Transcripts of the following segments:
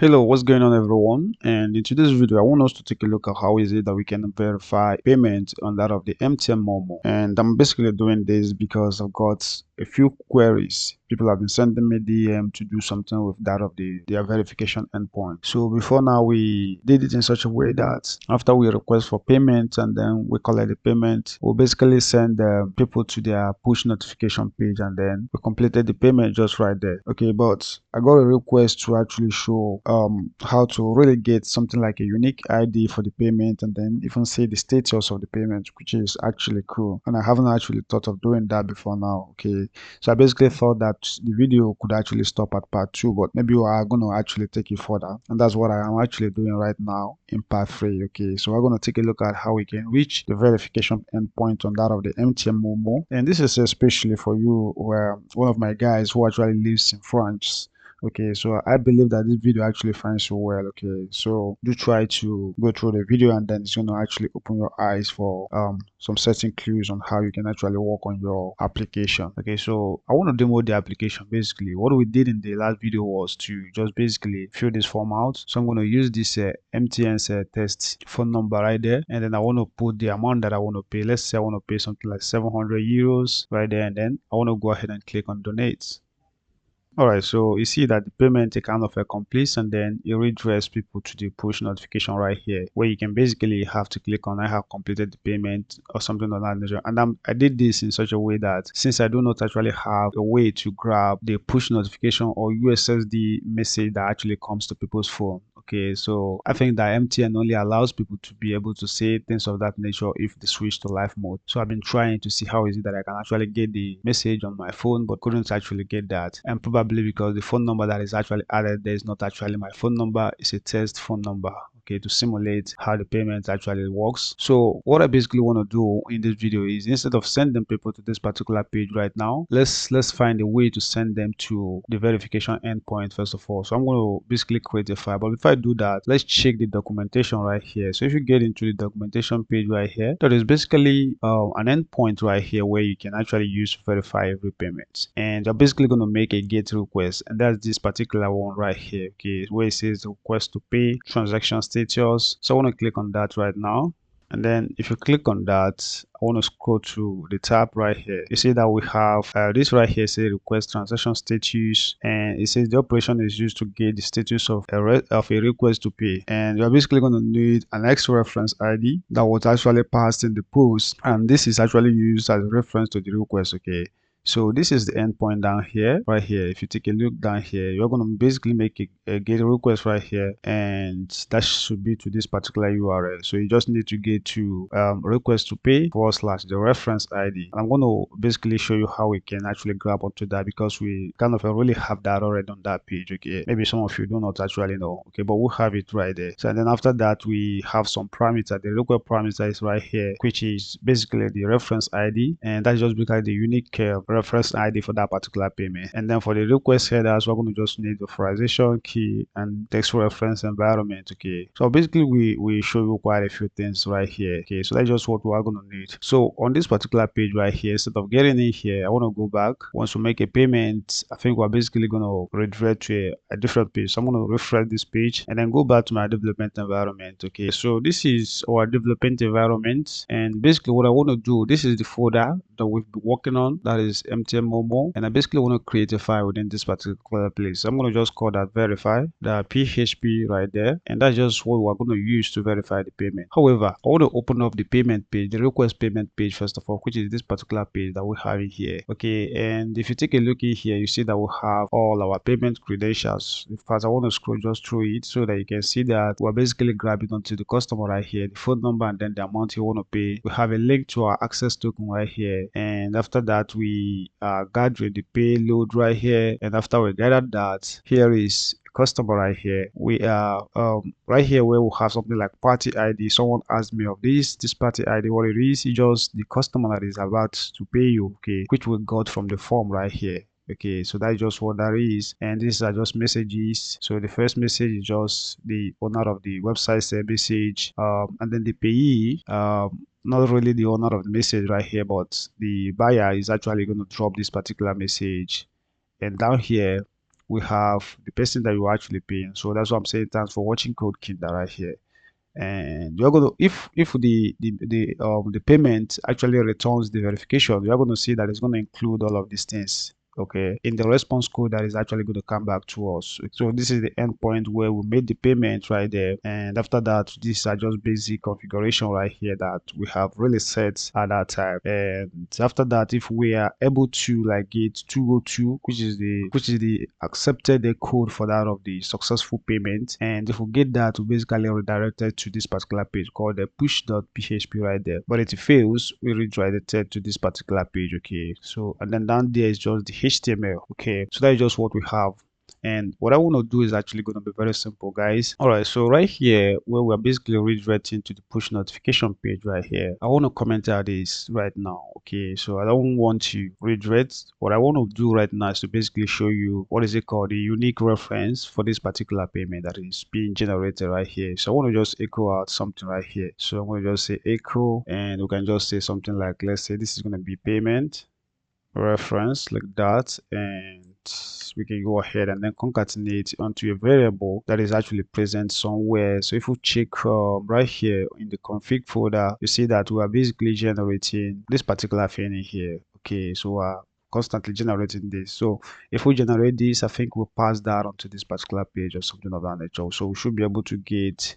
Hello, what's going on everyone? And in today's video, I want us to take a look at how is it that we can verify payment on that of the MTN MoMo. And I'm basically doing this because I've got a few queries. People have been sending me DM to do something with that of their verification endpoint. So before now, we did it in such a way that after we request for payment and then we collect the payment, we'll basically send people to their push notification page and then we completed the payment just right there. Okay, but I got a request to actually show how to really get something like a unique ID for the payment and then even see the status of the payment, which is actually cool. And I haven't actually thought of doing that before now. Okay, so I basically thought that the video could actually stop at part 2, but maybe we are going to actually take it further, and that's what I am actually doing right now in part 3. Okay, so we're going to take a look at how we can reach the verification endpoint on that of the MTN MoMo, and this is especially for you where one of my guys who actually lives in France. Okay, so I believe that this video actually finds you well. Okay, so do try to go through the video and then it's going to actually open your eyes for some certain clues on how you can actually work on your application. Okay, so I want to demo the application. Basically what we did in the last video was to just basically fill this form out. So I'm going to use this MTN's test phone number right there, and then I want to put the amount that I want to pay. Let's say I want to pay something like 700 euros right there, and then I want to go ahead and click on donate. Alright, so you see that the payment kind of completes and then it rediriects people to the push notification right here, where you can basically have to click on I have completed the payment or something of that nature. And I did this in such a way that since I do not actually have a way to grab the push notification or USSD message that actually comes to people's phone. Okay, so I think that MTN only allows people to be able to say things of that nature if they switch to live mode. So I've been trying to see how is it that I can actually get the message on my phone, but couldn't actually get that. And probably because the phone number that is actually added there is not actually my phone number, it's a test phone number. Okay, to simulate how the payment actually works. So what I basically want to do in this video is, instead of sending people to this particular page right now, let's find a way to send them to the verification endpoint first of all. So I'm going to basically create a file, but before I do that, let's check the documentation right here. So if you get into the documentation page right here, there is basically an endpoint right here where you can actually use to verify every payment, and you're basically going to make a GET request, and that's this particular one right here. Okay, where it says request to pay transaction status. So I want to click on that right now, and then if you click on that, I want to scroll to the tab right here. You see that we have this right here, say request transaction status, and it says the operation is used to get the status of a request to pay, and you're basically going to need an X reference ID that was actually passed in the post, and this is actually used as a reference to the request. Okay, so this is the endpoint down here, right here. If you take a look down here, you're going to basically make a GET request right here, and that should be to this particular URL. So you just need to get to request to pay / the reference ID. And I'm going to basically show you how we can actually grab onto that, because we kind of really have that already on that page. Okay, maybe some of you do not actually know. Okay, but we'll have it right there. So and then after that, we have some parameter. The local parameter is right here, which is basically the reference ID, and that's just because the unique reference ID for that particular payment. And then for the request headers, we're going to just need the authorization key and text reference environment. Okay, so basically we show you quite a few things right here. Okay, so that's just what we're going to need. So on this particular page right here, instead of getting in here, I want to go back. Once we make a payment, I think we're basically going to redirect to a different page. So I'm going to refresh this page and then go back to my development environment. Okay, so this is our development environment, and basically what I want to do, this is the folder that we've been working on, that is MTN MoMo, and I basically want to create a file within this particular place. So I'm going to just call that verify, the PHP right there, and that's just what we're going to use to verify the payment. However, I want to open up the payment page, the request payment page first of all, which is this particular page that we have in here. Okay, and if you take a look in here, you see that we have all our payment credentials. In fact, I want to scroll just through it so that you can see that we're basically grabbing onto the customer right here, the phone number, and then the amount you want to pay. We have a link to our access token right here, and after that we gathering the payload right here, and after we gathered that, here is customer right here. We are right here where we have something like party ID. Someone asked me of this party ID, what it is just the customer that is about to pay you, okay, which we got from the form right here. Okay, so that's just what that is, and these are just messages. So the first message is just the owner of the website message, and then the payee, not really the owner of the message right here, but the buyer is actually going to drop this particular message. And down here we have the person that you are actually paying. So that's what I'm saying. Thanks for watching Code Kinder right here. And you're going to, if the payment actually returns the verification, you're going to see that it's going to include all of these things, okay, in the response code that is actually going to come back to us. So this is the endpoint where we made the payment right there, and after that, these are just basic configuration right here that we have really set at that time. And after that, if we are able to like get 202, which is the accepted code for that of the successful payment, and if we get that, we basically redirected to this particular page called the push.php right there. But if it fails, we redirected to this particular page, okay. So and then down there is just the HTML, okay. So that is just what we have. And what I want to do is actually going to be very simple, guys. All right, so right here where we're basically redirecting to the push notification page right here, I want to comment out this right now, okay. So I don't want to redirect. What I want to do right now is to basically show you what is it called, the unique reference for this particular payment that is being generated right here. So I want to just echo out something right here. So I'm going to just say echo, and we can just say something like, let's say this is going to be payment reference like that, and we can go ahead and then concatenate onto a variable that is actually present somewhere. So if we check right here in the config folder, you see that we are basically generating this particular thing in here, okay. So constantly generating this. So if we generate this, I think we'll pass that onto this particular page or something of that nature. So we should be able to get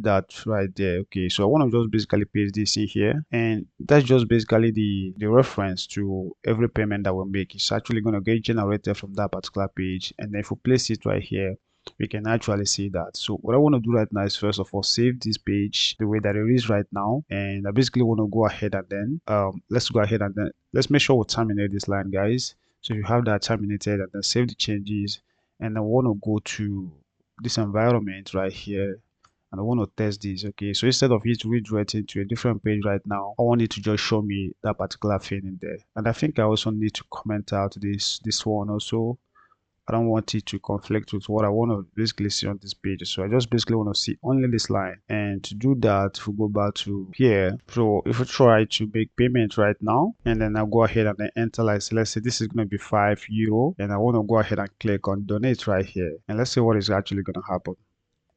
that right there, okay. So I want to just basically paste this in here, and that's just basically the reference to every payment that we make. It's actually going to get generated from that particular page, and then if we place it right here, we can actually see that. So what I want to do right now is first of all save this page the way that it is right now, and I basically want to go ahead and then let's go ahead and then let's make sure we terminate this line, guys. So you have that terminated, and then save the changes, and I want to go to this environment right here, and I want to test this, okay. So instead of it redirecting to a different page right now, I want it to just show me that particular thing in there. And I think I also need to comment out this one also. I don't want it to conflict with what I want to basically see on this page. So I just basically want to see only this line. And to do that, if we go back to here, so if we try to make payment right now, and then I'll go ahead and then enter, like, so let's say this is going to be €5, and I want to go ahead and click on donate right here. And let's see what is actually going to happen.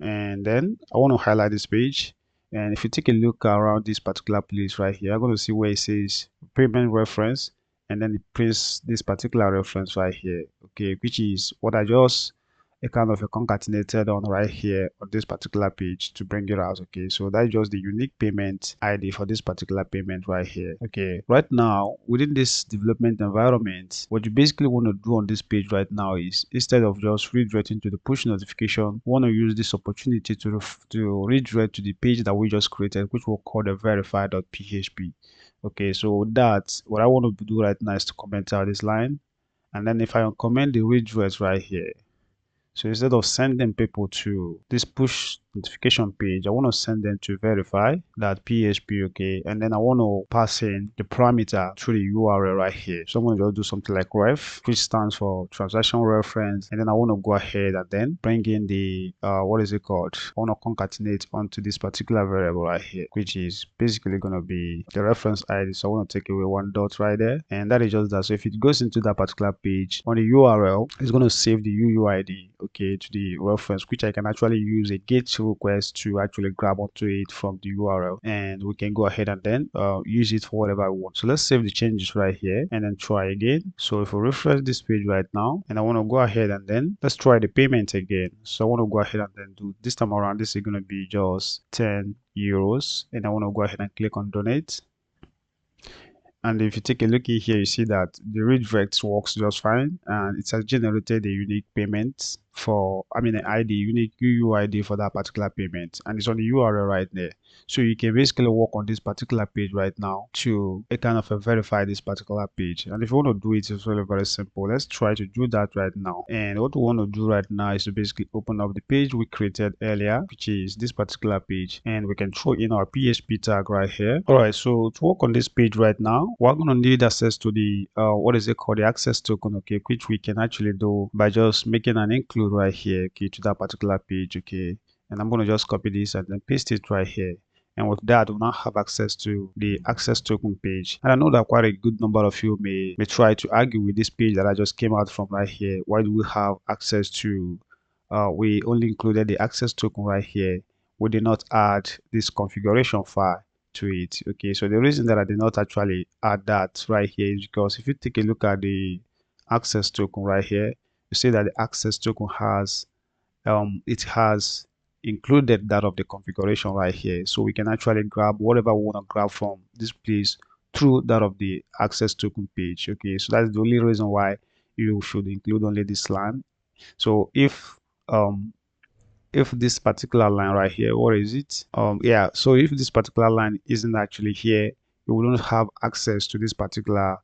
And then I want to highlight this page. And if you take a look around this particular place right here, I'm going to see where it says payment reference, and then it prints this particular reference right here, okay, which is what I just a kind of a concatenated on right here on this particular page to bring it out, okay. So that's just the unique payment ID for this particular payment right here, okay. Right now within this development environment, what you basically want to do on this page right now is, instead of just redirecting to the push notification, we want to use this opportunity to redirect to the page that we just created, which we'll call the verify.php. Okay, so that's what I want to do right now, is to comment out this line, and then if I uncomment the redirect right here, so instead of sending people to this push notification page, I want to send them to verify.php, okay. And then I want to pass in the parameter through the URL right here. So I'm going to just do something like ref, which stands for transaction reference. And then I want to go ahead and then bring in the what is it called? I want to concatenate onto this particular variable right here, which is basically going to be the reference ID. So I want to take away one dot right there, and that is just that. So if it goes into that particular page on the URL, it's going to save the UUID, okay, to the reference, which I can actually use a GET request to actually grab onto it from the URL, and we can go ahead and then use it for whatever I want. So let's save the changes right here and then try again. So if we refresh this page right now, and I want to go ahead and then let's try the payment again. So I want to go ahead and then do this time around, this is going to be just €10, and I want to go ahead and click on donate. And if you take a look in here, you see that the redirect works just fine, and it has generated a unique payment for, an ID, unique UUID for that particular payment, and it's on the URL right there. So you can basically work on this particular page right now to kind of verify this particular page. And if you want to do it, it's really very simple. Let's try to do that right now. And what we want to do right now is to basically open up the page we created earlier, which is this particular page, and we can throw in our PHP tag right here. All right, so to work on this page right now, we're going to need access to the what is it called, the access token, okay, which we can actually do by just making an include right here, okay, to that particular page, okay. And I'm going to just copy this and then paste it right here. and with that we'll now have access to the access token page. And I know that quite a good number of you may try to argue with this page that I just came out from right here. Why do we have access to we only included the access token right here, we did not add this configuration file to it. Okay, so the reason that I did not actually add that right here is because if you take a look at the access token right here, you see that the access token has it has included that of the configuration right here, so we can actually grab whatever we want to grab from this place through that of the access token page. Okay, so that's the only reason why you should include only this line. So um if this particular line right here, what is it? Yeah, so if this particular line isn't actually here, you will not have access to this particular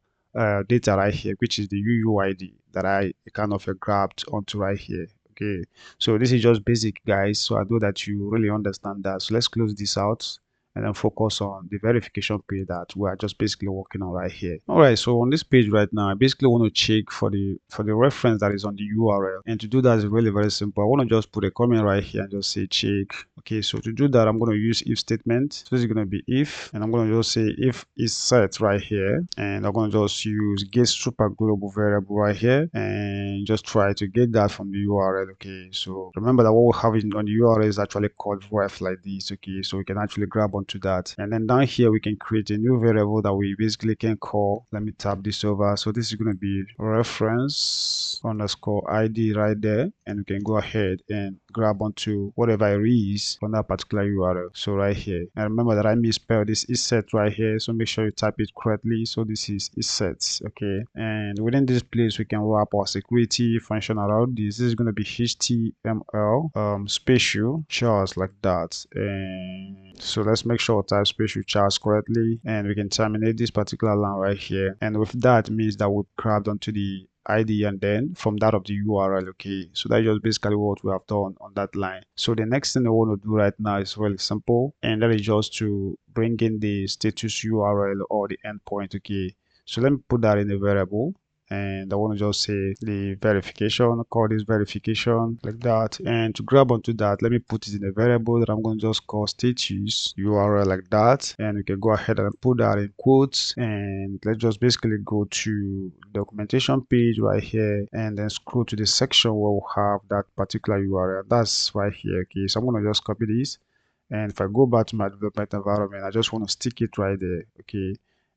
data right here, which is the UUID that I kind of grabbed onto right here. Okay, so this is just basic, guys, so I know that you really understand that. So let's close this out and then focus on the verification page that we are just basically working on right here. All right, so on this page right now, I basically want to check for the reference that is on the URL, and to do that is really very simple. I want to just put a comment right here and just say check. Okay, so to do that, I'm going to use if statement. So this is going to be if, and I'm going to just say if is set right here, and I'm going to just use get super global variable right here and just try to get that from the URL. Okay, so remember that what we have on the URL is actually called ref like this. Okay, so we can actually grab onto that, and then down here we can create a new variable that we basically can call. Let me tab this over. So this is going to be reference underscore ID right there, and we can go ahead and grab onto whatever it is on that particular URL. So right here, and remember that I misspelled this is set right here, so make sure you type it correctly. So this is set. Okay, and within this place we can wrap our security function around this. This is going to be HTML special chars like that, and so let's make sure we type special chars correctly, and we can terminate this particular line right here, and with that means that we grabbed onto the ID and then from that of the URL. Okay, so that's just basically what we have done on that line. So the next thing I want to do right now is really simple, and that is just to bring in the status URL or the endpoint. Okay, so let me put that in a variable, and I want to just say the verification, call this verification like that, and to grab onto that, let me put it in a variable that I'm going to just call status URL like that, and we can go ahead and put that in quotes, and let's just basically go to documentation page right here and then scroll to the section where we have that particular URL. That's right here. Okay, so I'm going to just copy this, and if I go back to my development environment, I just want to stick it right there. Okay,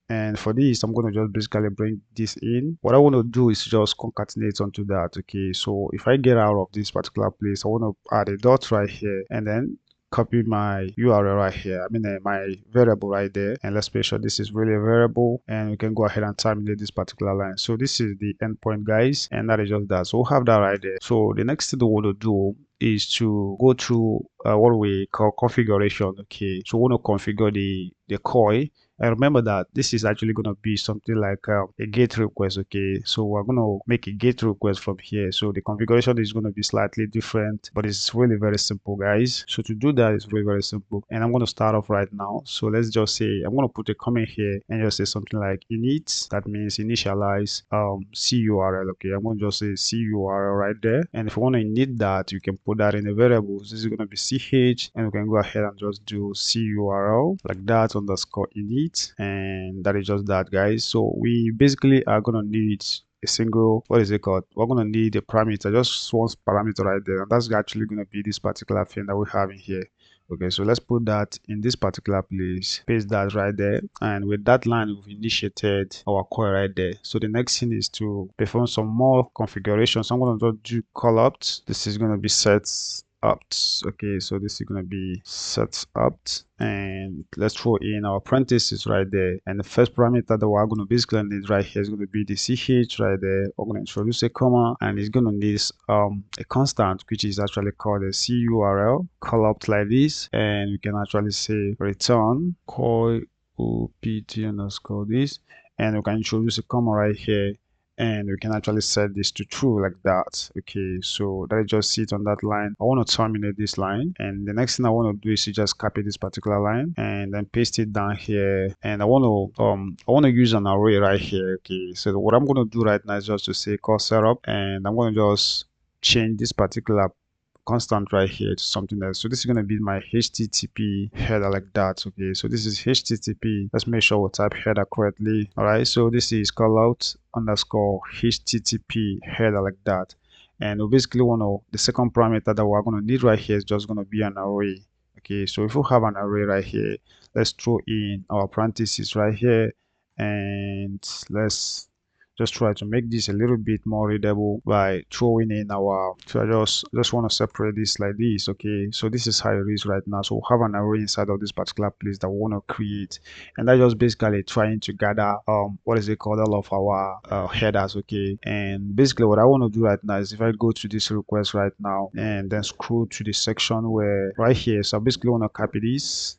and for this I'm going to just basically bring this in. What I want to do is just concatenate onto that. Okay, so if I get out of this particular place, I want to add a dot right here and then copy my URL right here, my variable right there, and let's make sure this is really a variable, and we can go ahead and terminate this particular line. So this is the endpoint, guys, and that is just that. So we'll have that right there. So the next thing we want to do is to go through what we call configuration. Okay, so we want to configure the COI. And remember that this is actually going to be something like a GET request. Okay, so we're going to make a GET request from here. So the configuration is going to be slightly different, but it's really very simple, guys. So to do that is very, very simple, and I'm going to start off right now. So let's just say I'm going to put a comment here and just say something like init. That means initialize CURL. Okay, I'm going to just say CURL right there, and if you want to init that, you can put that in a variable. So this is going to be ch, and we can go ahead and just do CURL like that underscore init, and that is just that, guys. So we basically are going to need a single, what is it called, we're going to need a parameter, just one parameter right there, and that's actually going to be this particular thing that we have in here. Okay, so let's put that in this particular place, paste that right there, and with that line we've initiated our core right there. So the next thing is to perform some more configurations. So I'm going to just do call opt. This is going to be set opt. Okay, so this is going to be set opt, and let's throw in our parentheses right there, and the first parameter that we're going to basically need right here is going to be the ch right there. We're going to introduce a comma, and it's going to need a constant which is actually called a curl call opt like this, and we can actually say return call opt underscore this, and we can introduce a comma right here, and we can actually set this to true like that. Okay, so that is just it on that line. I want to terminate this line, and the next thing I want to do is to just copy this particular line and then paste it down here, and I want to use an array right here. Okay, so what I'm going to do right now is just to say call setup, and I'm going to just change this particular constant right here to something else. So this is going to be my HTTP header like that. Okay, so this is HTTP. Let's make sure we type header correctly. All right, so this is callout underscore HTTP header like that. And we basically want to, the second parameter that we're going to need right here is just going to be an array. Okay, so if we have an array right here, let's throw in our parentheses right here, and let's just try to make this a little bit more readable by throwing in our, so I just want to separate this like this. Okay, so this is how it is right now. So we have an array inside of this particular place that we want to create, and that just basically trying to gather what is it called, all of our headers. Okay, and basically what I want to do right now is if I go to this request right now and then scroll to the section where right here, so I basically want to copy this.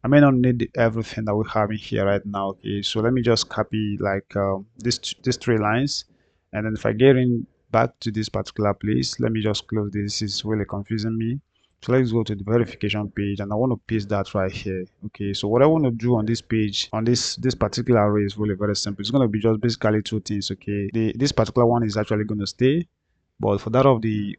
I may not need everything that we have in here right now. Okay, so let me just copy like these 3 lines, and then if I get in back to this particular place, let me just close this. This is really confusing me. So let's go to the verification page, and I want to paste that right here. Okay, so what I want to do on this page, on this particular array, is really very simple. It's going to be just basically 2 things. Okay, this particular one is actually going to stay, but for that of the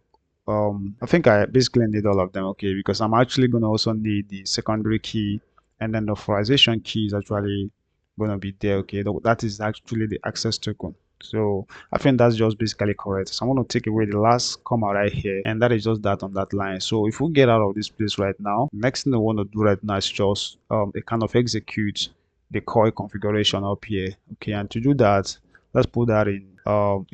I think I basically need all of them. Okay, because I'm actually going to also need the secondary key, and then the authorization key is actually going to be there. Okay, that is actually the access token. So I think that's just basically correct. So I'm going to take away the last comma right here, and that is just that on that line. So if we get out of this place right now, next thing I want to do right now is just a kind of execute the COI configuration up here. Okay, and to do that, let's put that in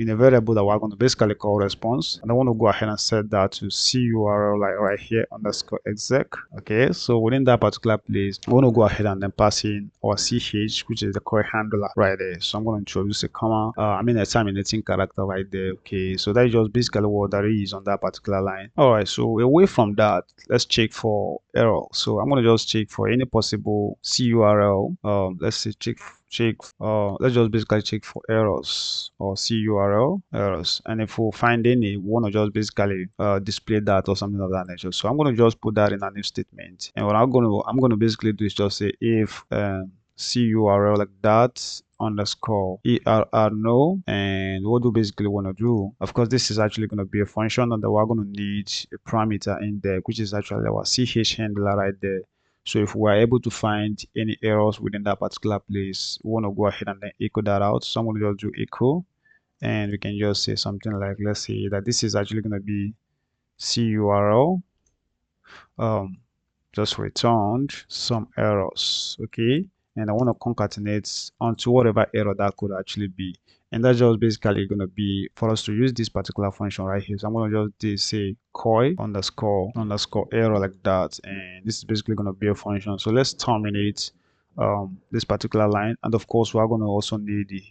a variable that we're going to basically call response, and I want to go ahead and set that to curl like right here underscore exec. Okay, so within that particular place, I want to go ahead and then pass in our ch, which is the COI handler right there. So I'm going to introduce a comma, a terminating character right there. Okay, so that's just basically what that is on that particular line. All right, so away from that, let's check for error. So I'm going to just check for any possible curl. Let's say check, let's just basically check for errors or curl errors, and if we find any, we want to just basically display that or something of that nature. So I'm going to just put that in an if statement, and what I'm going to basically do is just say if curl like that underscore err no, and what do basically want to do, of course this is actually going to be a function, and then we're going to need a parameter in there, which is actually our ch handler right there. So if we're able to find any errors within that particular place, we want to go ahead and then echo that out. So I'm going to just do echo, and we can just say something like, let's say that this is actually going to be curl just returned some errors. Okay, and I want to concatenate onto whatever error that could actually be, and that's just basically going to be for us to use this particular function right here. So I'm going to just say COI underscore error like that, and this is basically going to be a function. So let's terminate this particular line, and of course we're going to also need the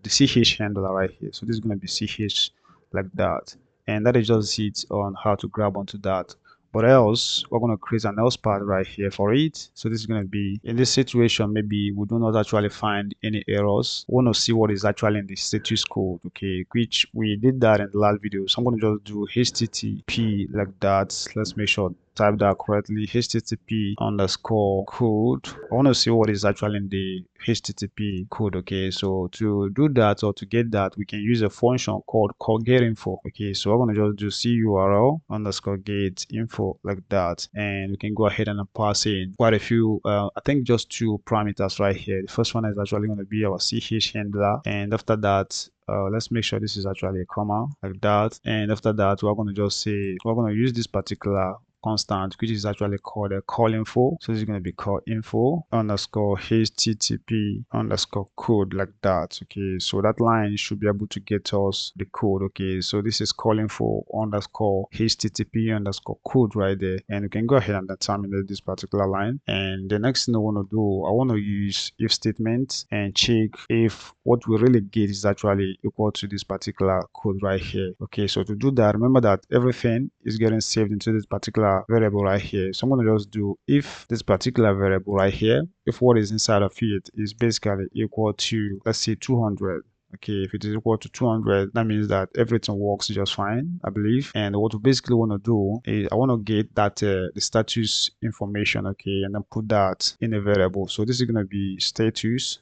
ch handler right here. So this is going to be ch like that, and that is just it on how to grab onto that. But else, we're going to create an else part right here for it. So this is going to be, in this situation, maybe we do not actually find any errors. We want to see what is actually in the status code, okay, which we did that in the last video. So I'm going to just do http like that. Let's make sure type that correctly, http underscore code. I want to see what is actually in the http code. Okay, so to do that or to get that, we can use a function called get info. Okay, so I'm going to just do curl underscore get info like that, and we can go ahead and pass in quite a few I think just 2 parameters right here. The first one is actually going to be our ch handler, and after that let's make sure this is actually a comma like that, and after that we're going to just say we're going to use this particular constant, which is actually called a call info. So this is going to be call info underscore http underscore code like that. Okay, so that line should be able to get us the code. Okay, so this is call info underscore http underscore code right there, and we can go ahead and terminate this particular line. And the next thing I want to do, I want to use if statement and check if what we really get is actually equal to this particular code right here. Okay, so to do that, remember that everything is getting saved into this particular variable right here. So I'm going to just do if this particular variable right here, if what is inside of it is basically equal to, let's say 200. Okay, if it is equal to 200, that means that everything works just fine, I believe. And what we basically want to do is I want to get that the status information, okay, and then put that in a variable. So this is going to be status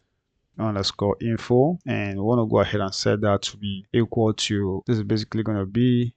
underscore info, and we want to go ahead and set that to be equal to, this is basically going to be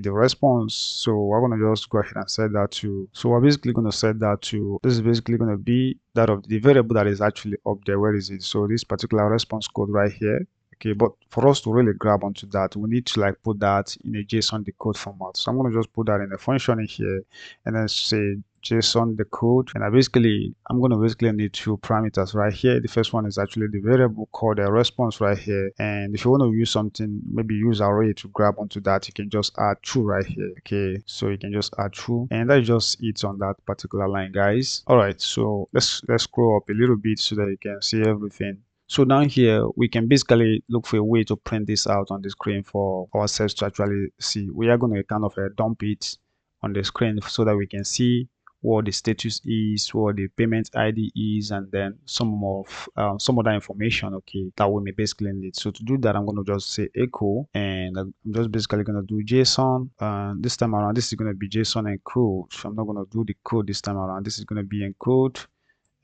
the response. So we're going to just go ahead and set that to, so we're basically going to set that to, this is basically going to be that of the variable that is actually up there. Where is it? So this particular response code right here. Okay, but for us to really grab onto that, we need to like put that in a JSON decode format. So I'm going to just put that in a function in here, and then say JSON decode. And I'm going to basically need two parameters right here. The first one is actually the variable called a response right here. And if you want to use something, maybe use array to grab onto that, you can just add true right here. Okay, so you can just add true, and that's just it on that particular line, guys. All right, so let's scroll up a little bit so that you can see everything. So down here, we can basically look for a way to print this out on the screen for ourselves to actually see. We are going to kind of dump it on the screen so that we can see what the status is, what the payment ID is, and then some other information, okay, that we may basically need. So to do that, I'm going to just say echo, and I'm just basically going to do JSON. This time around, this is going to be JSON encode. So I'm not going to do the code this time around. This is going to be encode.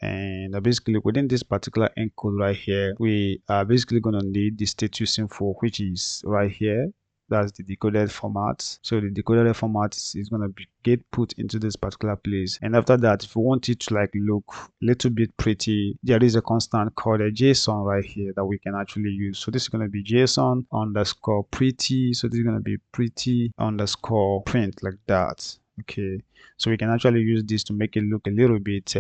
And basically within this particular encode right here, we are basically going to need the status info, which is right here. That's the decoded format. So the decoded format is going to get put into this particular place. And after that, if you want it to like look a little bit pretty, there is a constant called a JSON right here that we can actually use. So this is going to be JSON underscore pretty. So this is going to be pretty underscore print, like that. Okay, so we can actually use this to make it look a little bit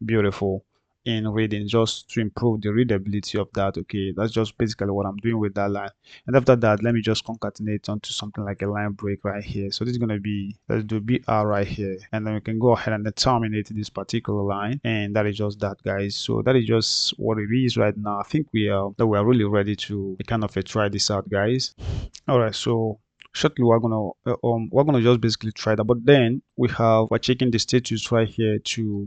beautiful in reading, just to improve the readability of that. Okay, that's just basically what I'm doing with that line. And after that, let me just concatenate onto something like a line break right here. So this is going to be, let's do BR right here, and then we can go ahead and terminate this particular line, and that is just that, guys. So that is just what it is right now. I think we are really ready to kind of try this out, guys. All right, so shortly we're gonna just basically try that, but then we're checking the status right here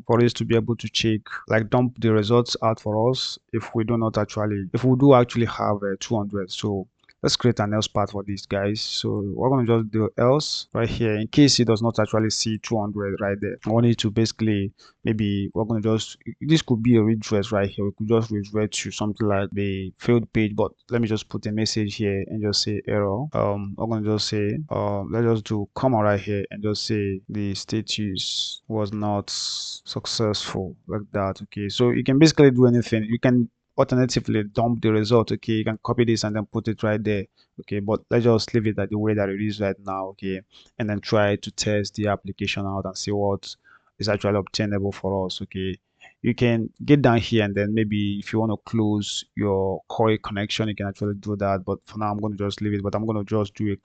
for us to be able to check, like dump the results out for us if we do actually have 200. So let's create an else path for this, guys. So we're gonna just do else right here in case it does not actually see 200 right there. I want it to basically, maybe we're gonna just, this could be a redress right here. We could just revert to something like the failed page, but let me just put a message here and just say error. I'm gonna just say let's just do comma right here and just say the status was not successful, like that. Okay, so you can basically do anything. You can alternatively dump the result. Okay, you can copy this and then put it right there. Okay, but let's just leave it at the way that it is right now. Okay, and then try to test the application out and see what is actually obtainable for us. Okay, you can get down here, and then maybe if you want to close your core connection, you can actually do that. But for now, I'm going to just leave it. But I'm going to just do a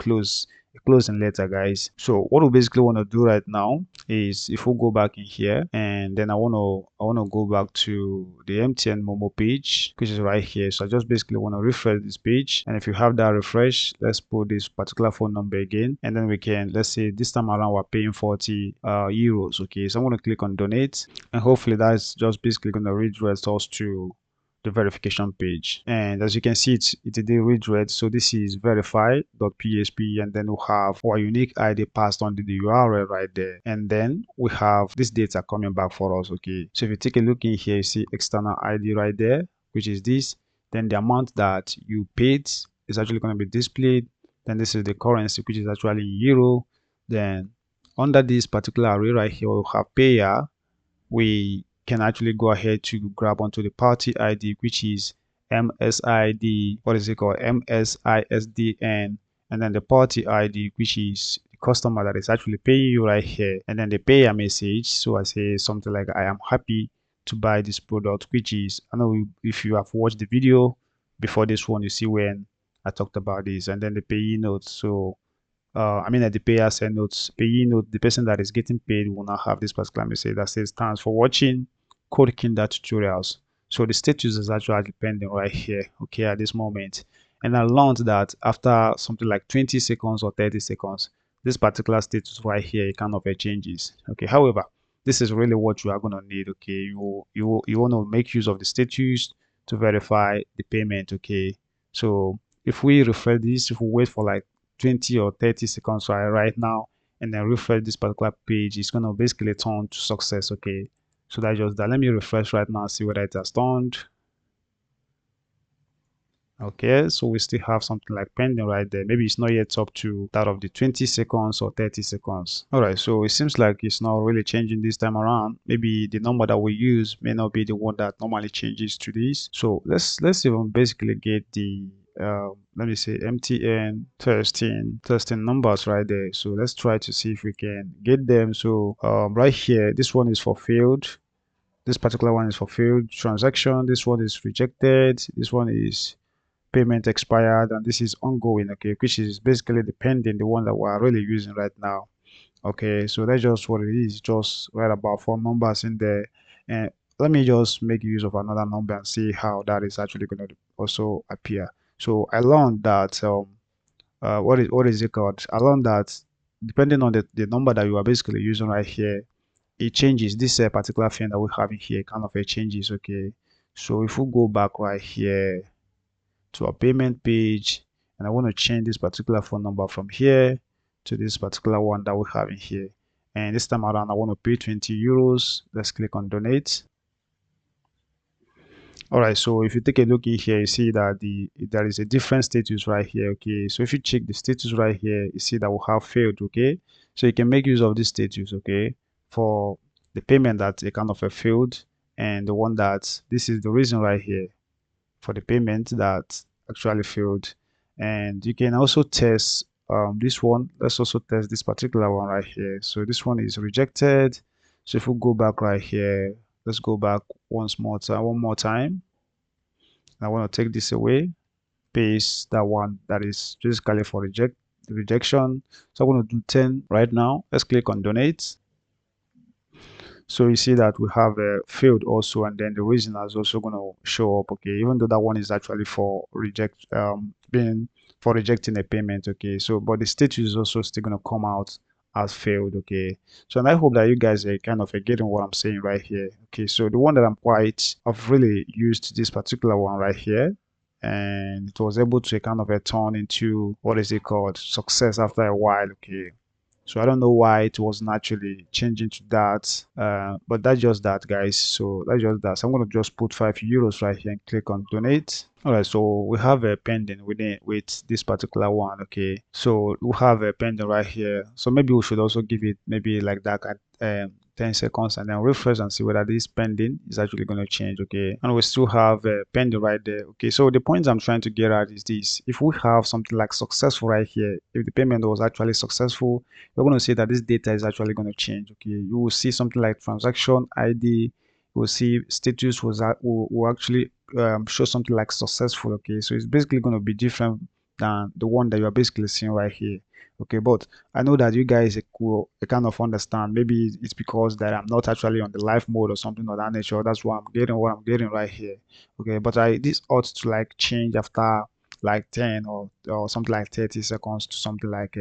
closing later, guys. So what we basically want to do right now is, if we go back in here, and then I want to go back to the MTN MoMo page, which is right here. So I just basically want to refresh this page, and if you have that refresh, let's put this particular phone number again, and then we can, let's say this time around we're paying 40 euros. Okay, so I'm going to click on donate, and hopefully that's just basically going to redirect us to the verification page. And as you can see, it did redirect. So this is verify.php, and then we'll have our unique ID passed on to the URL right there, and then we have this data coming back for us. Okay, so if you take a look in here, you see external ID right there, which is this. Then the amount that you paid is actually going to be displayed. Then this is the currency, which is actually in euro. Then under this particular array right here, we'll have payer. We can actually go ahead to grab onto the party ID, which is MSID, what is it called? MSISDN, and then the party ID, which is the customer that is actually paying you right here, and then the payer message. So I say something like, I am happy to buy this product, which is, I know if you have watched the video before this one, you see when I talked about this, and then the payee note. So I mean, at the payer send notes, payee note, the person that is getting paid will now have this particular message that says, thanks for watching Code Kinder tutorials. So the status is actually pending right here, okay, at this moment. And I learned that after something like 20 seconds or 30 seconds, this particular status right here kind of changes. Okay, however, this is really what you are going to need. Okay, you want to make use of the status to verify the payment. Okay, so if we refresh this, if we wait for like 20 or 30 seconds right now, and then refresh this particular page, it's going to basically turn to success. Okay, so that's just that. Let me refresh right now, see whether it has turned. Okay, so we still have something like pending right there. Maybe it's not yet up to that of the 20 seconds or 30 seconds. All right, so it seems like it's not really changing this time around. Maybe the number that we use may not be the one that normally changes to this. So let's even basically get the let me say MTN testing numbers right there. So let's try to see if we can get them. So right here, this one is for failed. This particular one is for failed transaction. This one is rejected. This one is payment expired, and this is ongoing, okay, which is basically the pending, the one that we're really using right now. Okay, so that's just what it is, just right about four numbers in there. And let me just make use of another number and see how that is actually going to also appear. So I learned that what is it called, I learned that depending on the number that you are basically using right here, it changes. This particular thing that we have in here kind of a changes, okay. So if we go back right here to our payment page, and I want to change this particular phone number from here to this particular one that we have in here, and this time around I want to pay 20 euros. Let's click on donate. All right, so if you take a look in here, you see that there is a different status right here, okay. So if you check the status right here, you see that we have failed, okay. So you can make use of this status, okay, for the payment that a kind of a failed, and the one that this is the reason right here for the payment that actually failed. And you can also test this one. Let's also test this particular one right here. So this one is rejected. So if we go back right here, let's go back one more time. I want to take this away, paste that one that is basically for rejection. So I'm going to do 10 right now. Let's click on donate. So you see that we have a field also, and then the reason is also going to show up, okay, even though that one is actually for being for rejecting a payment, okay. So but the status is also still going to come out as failed, okay. So and I hope that you guys are kind of getting what I'm saying right here, okay. So the one that I've really used this particular one right here, and it was able to kind of turn into what is it called, success after a while, okay. So I don't know why it was naturally changing to that, but that's just that, guys. So that's just that. So I'm gonna just put 5 euros right here and click on donate. All right, so we have a pending with this particular one. Okay, so we have a pending right here. So maybe we should also give it maybe like that at 10 seconds, and then refresh and see whether this pending is actually going to change. Okay, and we still have pending right there. Okay, so the point I'm trying to get at is this: if we have something like successful right here, if the payment was actually successful, we're going to see that this data is actually going to change. Okay, you will see something like transaction ID. You will see status will actually show something like successful. Okay, so it's basically going to be different than the one that you are basically seeing right here. Okay, but I know that you guys will kind of understand. Maybe it's because that I'm not actually on the live mode or something of that nature. That's why I'm getting what I'm getting right here. Okay, but this ought to like change after like 10 or something like 30 seconds to something like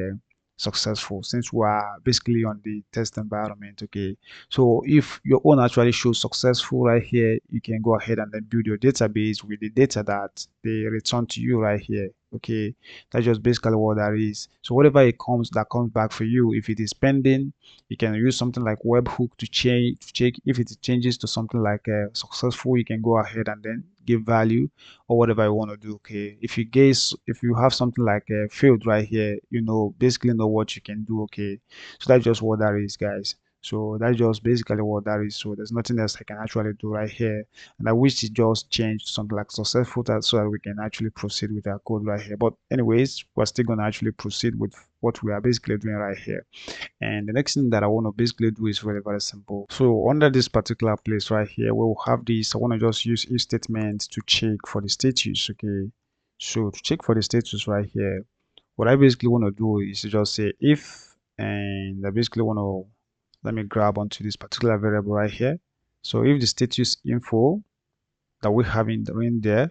successful, since we are basically on the test environment. Okay, so if your own actually shows successful right here, you can go ahead and then build your database with the data that they return to you right here. Okay, that's just basically what that is. So whatever it comes that comes back for you, if it is pending, you can use something like webhook to change to check. If it changes to something like successful, you can go ahead and then give value or whatever you want to do. Okay, if you have something like a field right here, you know, basically know what you can do. Okay, so that's just what that is, guys. So that's just basically what that is. So there's nothing else I can actually do right here, and I wish it just changed something like successful so that we can actually proceed with our code right here. But anyways, we're still going to actually proceed with what we are basically doing right here. And the next thing that I want to basically do is really very simple. So under this particular place right here, we will have this. I want to just use if statement to check for the status. Okay, so to check for the status right here, what I basically want to do is to just say if, and I basically want to, let me grab onto this particular variable right here. So if the status info that we have in there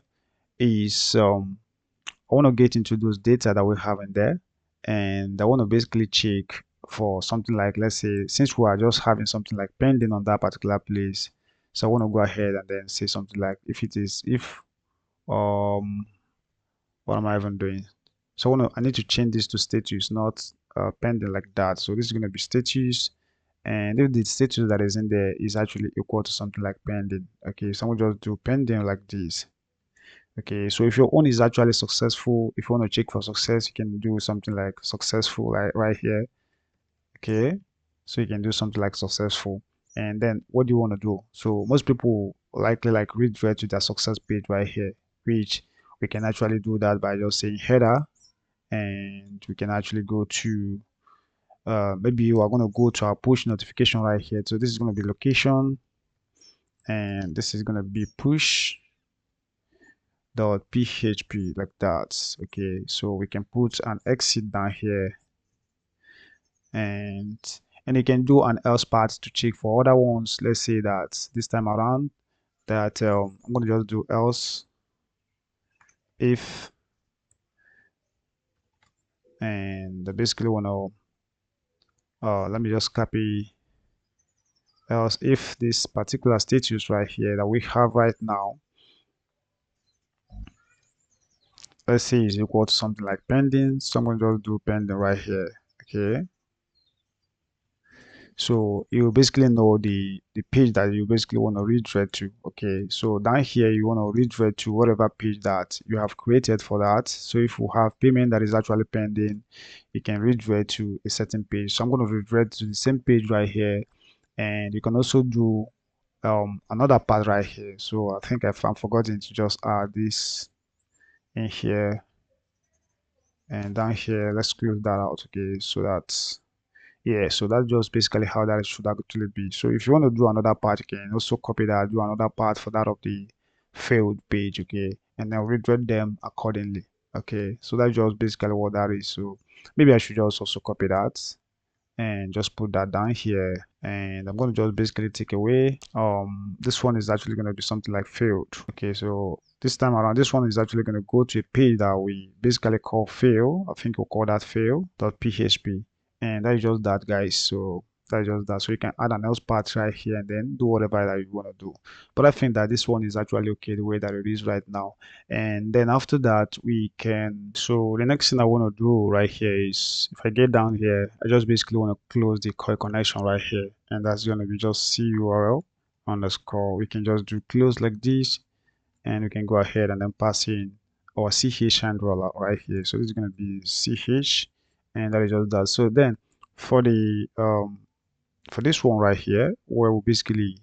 is I want to get into those data that we have in there, and I want to basically check for something like, let's say, since we are just having something like pending on that particular place, so I want to go ahead and then say something like if um what am I even doing? So I need to change this to status, not pending like that. So this is going to be status, and if the status that is in there is actually equal to something like pending, okay, so I'm going to just do pending like this. Okay, so if your own is actually successful, if you want to check for success, you can do something like successful, like right here. Okay, so you can do something like successful, and then what do you want to do? So most people likely like redirect to their success page right here, which we can actually do that by just saying header, and we can actually go to maybe you are going to go to our push notification right here. So this is going to be location, and this is going to be push dot php like that. Okay, so we can put an exit down here, and you can do an else part to check for other ones. Let's say that this time around that I'm going to just do else if, and basically want to let me just copy else if this particular status right here that we have right now, let's say is equal to something like pending. So I'm going to just do pending right here. Okay, so you basically know the page that you basically want to redirect to. Okay, so down here you want to redirect to whatever page that you have created for that. So if you have payment that is actually pending, you can redirect to a certain page. So I'm going to redirect to the same page right here, and you can also do another part right here. So I think I'm forgetting to just add this in here, and down here let's close that out. Okay, so that's, yeah, so that's just basically how that should actually be. So if you want to do another part, you can also copy that, do another part for that of the failed page. Okay, and then redirect them accordingly. Okay, so that's just basically what that is. So maybe I should just also copy that and just put that down here, and I'm going to just basically take away this one is actually going to be something like failed. Okay, so this time around this one is actually going to go to a page that we basically call fail. I think we'll call that fail.php, and that is just that, guys. So that's just that. So you can add an else part right here and then do whatever that you want to do, but I think that this one is actually okay the way that it is right now. And then after that we can, so the next thing I want to do right here is, if I get down here, I just basically want to close the core connection right here, and that's going to be just curl underscore. We can just do close like this, and we can go ahead and then pass in our ch handler right here. So this is going to be ch, and that is just that. So then for the for this one right here, where we basically,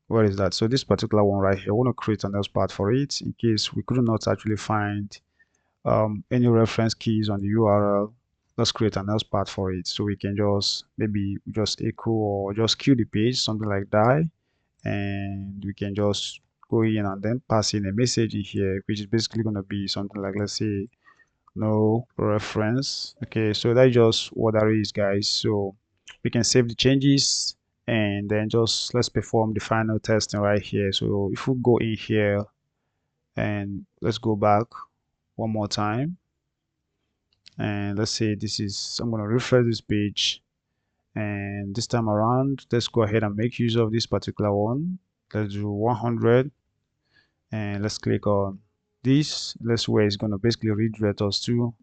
where is that? So this particular one right here, I want to create an else part for it in case we could not actually find any reference keys on the URL. Let's create an else part for it, so we can just maybe just echo or just queue the page, something like that, and we can just go in and then pass in a message in here, which is basically going to be something like, let's say, no reference. Okay, so that's just what that is, guys. So we can save the changes, and then just let's perform the final testing right here. So if we go in here and let's go back one more time, and let's say this is, I'm going to refresh this page, and this time around let's go ahead and make use of this particular one. Let's do 100, and let's click on this. Let's where it's going to basically redirect us to.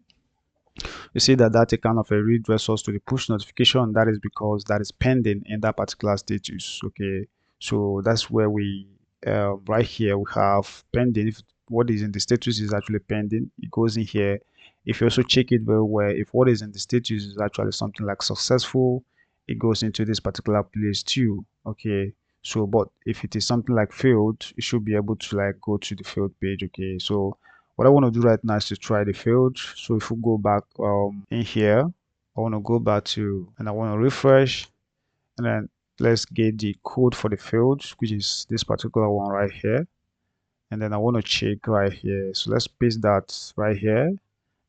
You see that that kind of a redirect us to the push notification. That is because that is pending in that particular status. Okay, so that's where we right here we have pending. If what is in the status is actually pending, it goes in here. If you also check it very well, if what is in the status is actually something like successful, it goes into this particular place too. Okay, so but if it is something like failed, you should be able to like go to the failed page. Okay, so what I want to do right now is to try the field. So if we go back in here, I want to go back to, and I want to refresh, and then let's get the code for the field, which is this particular one right here. And then I want to check right here. So let's paste that right here,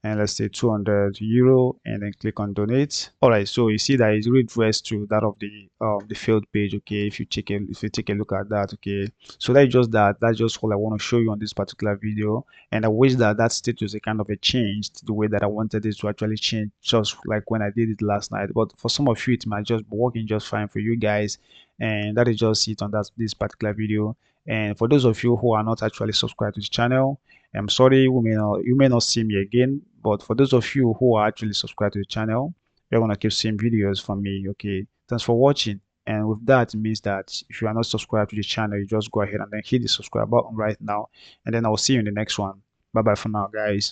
and let's say €200, and then click on donate. All right, so you see that it's redressed to that of the failed page. Okay, if you take a look at that. Okay, so that's just that. That's just all I want to show you on this particular video, and I wish that that status kind of a changed the way that I wanted it to actually change, just like when I did it last night. But for some of you it might just be working just fine for you guys, and that is just it on this particular video. And for those of you who are not actually subscribed to the channel, I'm sorry, you may not see me again, but for those of you who are actually subscribed to the channel, you're gonna keep seeing videos from me. Okay, thanks for watching, And with that, it means that if you are not subscribed to the channel, you just go ahead and then hit the subscribe button right now. And then I'll see you in the next one. Bye bye for now, guys.